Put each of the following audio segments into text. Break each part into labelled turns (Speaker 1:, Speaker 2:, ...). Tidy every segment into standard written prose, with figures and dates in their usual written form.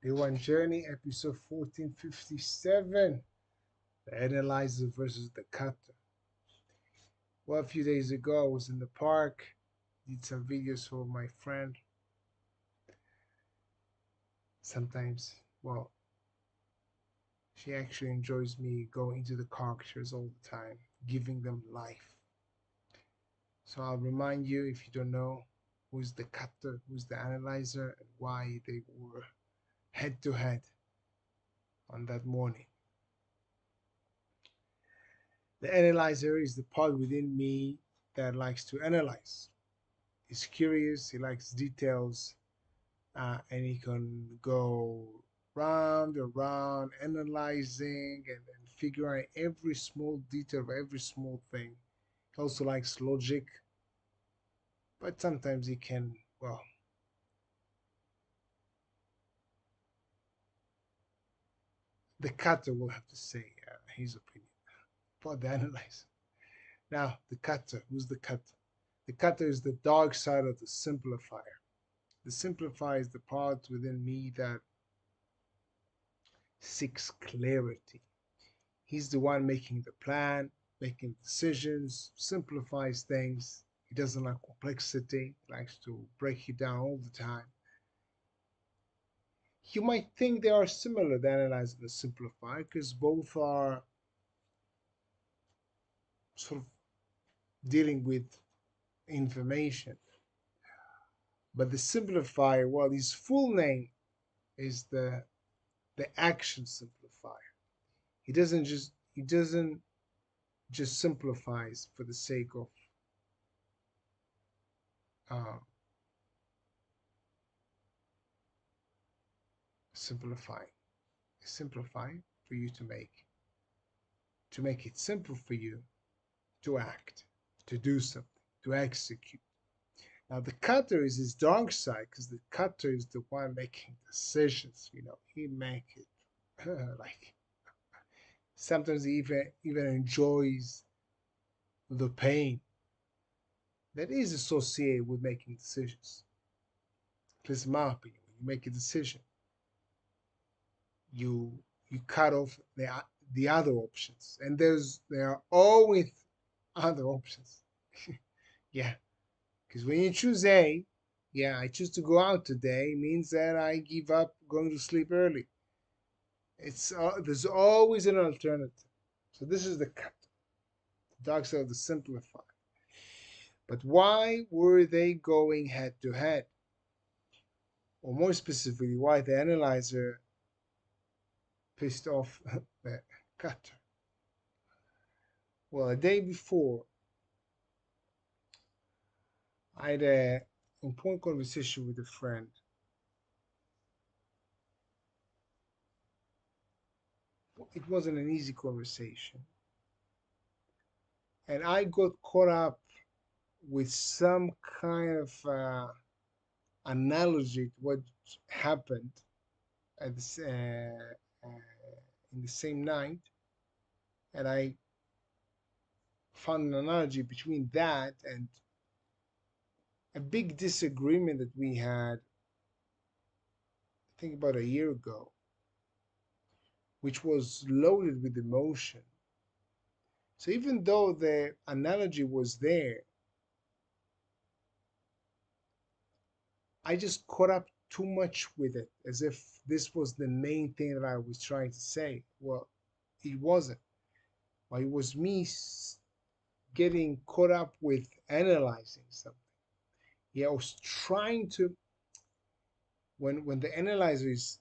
Speaker 1: Day One Journey, episode 1457. The Analyzer versus the Cutter. Well, a few days ago, I was in the park, did some videos for my friend. Sometimes, well, she actually enjoys me going to the characters all the time, giving them life. So I'll remind you, if you don't know, who's the Cutter, who's the Analyzer, and why they were head to head on that morning. The analyzer is the part within me that likes to analyze. He's curious, he likes details, and he can go round and round analyzing and figuring every small detail of every small thing. He also likes logic, but sometimes he can, well, the cutter will have to say his opinion for the analyzer. Now, the cutter, who's the cutter? The cutter is the dark side of the simplifier. The simplifier is the part within me that seeks clarity. He's the one making the plan, making decisions, simplifies things. He doesn't like complexity, he likes to break it down all the time. You might think they are similar, the analyze and the simplify, because both are sort of dealing with information. But the simplifier, well, his full name is the action simplifier. He doesn't just simplifies for the sake of uh, simplifying. Simplify for you to make it simple for you to act, to do something, to execute. Now the cutter is his dark side because the cutter is the one making decisions. He make it like sometimes he even enjoys the pain that is associated with making decisions. Because in my opinion, when you make a decision, you you cut off the other options, and there are always other options. Yeah, because when you choose A, yeah, I choose to go out today means that I give up going to sleep early. There's always an alternative. So this is the cut. The dark side of the simplify. But why were they going head to head? Or more specifically, why the analyzer pissed off the cutter? Well, a day before, I had an important conversation with a friend. It wasn't an easy conversation. And I got caught up with some kind of analogy to what happened at in the same night. And I found an analogy between that and a big disagreement that we had, I think about a year ago, which was loaded with emotion. So even though the analogy was there, I just caught up too much with it as if this was the main thing that I was trying to say. Well, it wasn't. Well, it was me getting caught up with analyzing something. Yeah, I was trying to, when the analyzer is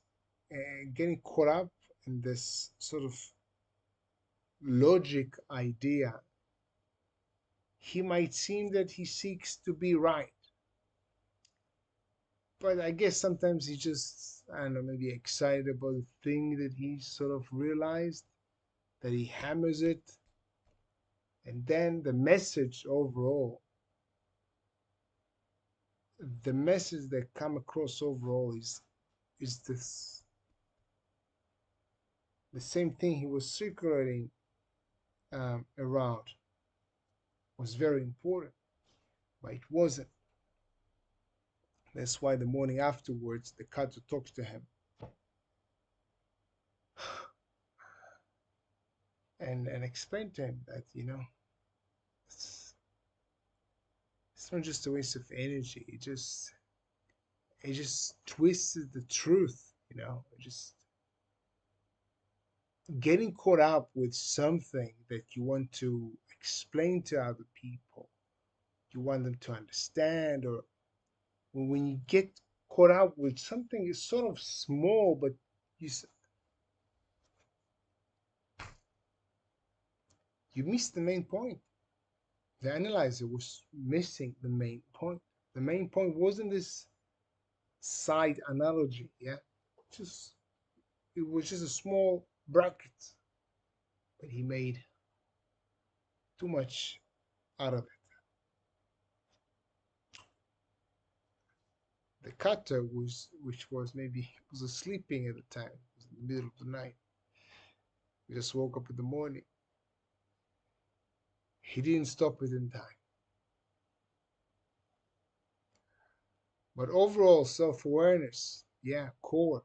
Speaker 1: getting caught up in this sort of logic idea, he might seem that he seeks to be right. But I guess sometimes he just, I don't know, maybe excited about the thing that he sort of realized, that he hammers it. And then the message that come across overall is this the same thing he was circulating around was very important, but it wasn't. That's why the morning afterwards, the cutter talks to him. and explain to him that, it's, it's not just a waste of energy. It just twisted the truth, just getting caught up with something that you want to explain to other people, you want them to understand, or when you get caught up with something is sort of small, but you you miss the main point. The analyzer was missing the main point. The main point wasn't this side analogy, yeah. Just it was just a small bracket, but he made too much out of it. The cutter which was maybe was sleeping at the time. It was in the middle of the night. He just woke up in the morning. He didn't stop it in time. But overall self-awareness, yeah, core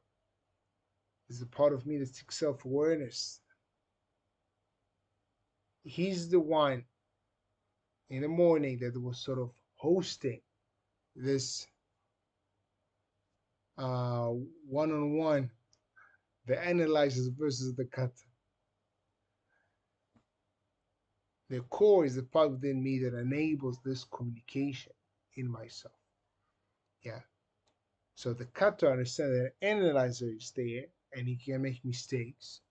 Speaker 1: is a part of me that seeks self-awareness. He's the one in the morning that was sort of hosting this uh, one-on-one, the analyzers versus the cutter. The core is the part within me that enables this communication in myself. Yeah. So the cutter understands that an analyzer is there and he can make mistakes.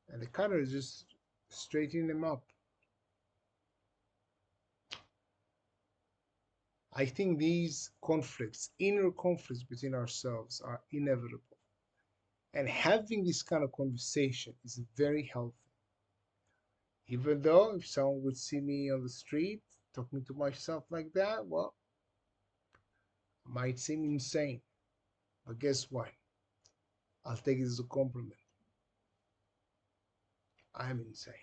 Speaker 1: And the cutter is just straightening them up. I think these conflicts, inner conflicts between ourselves, are inevitable. And having this kind of conversation is very healthy. Even though if someone would see me on the street talking to myself like that, well, it might seem insane. But guess what? I'll take it as a compliment. I'm insane.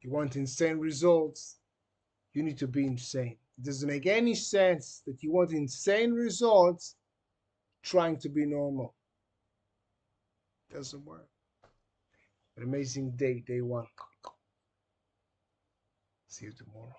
Speaker 1: You want insane results? You need to be insane. It doesn't make any sense that you want insane results trying to be normal. It doesn't work. An amazing day, day one. See you tomorrow.